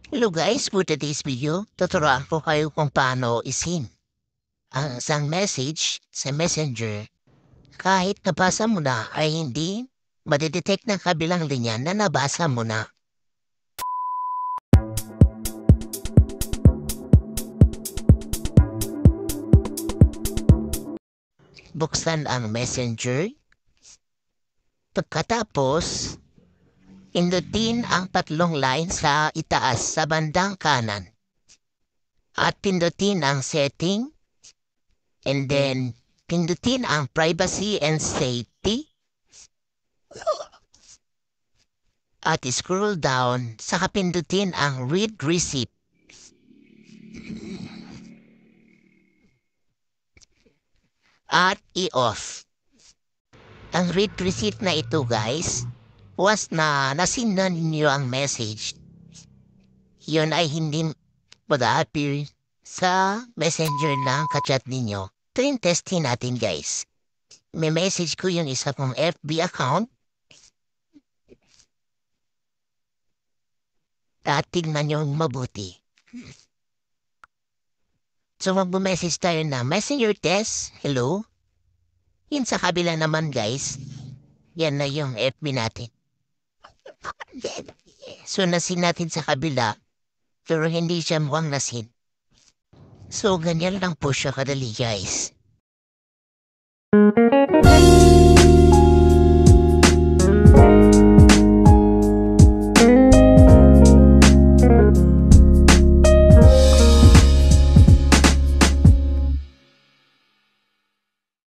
Hello guys, for today's video, tuturuan ko kayo kung paano isin ang isang message sa Messenger kahit nabasa mo na ay hindi madidetect ng kabilang linya na nabasa mo na. Buksan ang Messenger. Pagkatapos, pindutin ang tatlong line sa itaas sa bandang kanan. At pindutin ang setting. And then, pindutin ang privacy and safety. At scroll down, saka pindutin ang read receipt. At i-off. Ang read receipt na ito guys, once na nasindan ninyo ang message, yun ay hindi mag-appear sa messenger ng kachat ninyo. Ito yung testing natin guys. May message ko yung isa kong FB account. At tignan nyo mabuti. So mag-message tayo na messenger test, hello. Yun sa kabila naman guys, yan na yung FB natin. So nasin natin sa kabila, pero hindi siya mukhang nasin. So ganyan lang po siya kadali guys.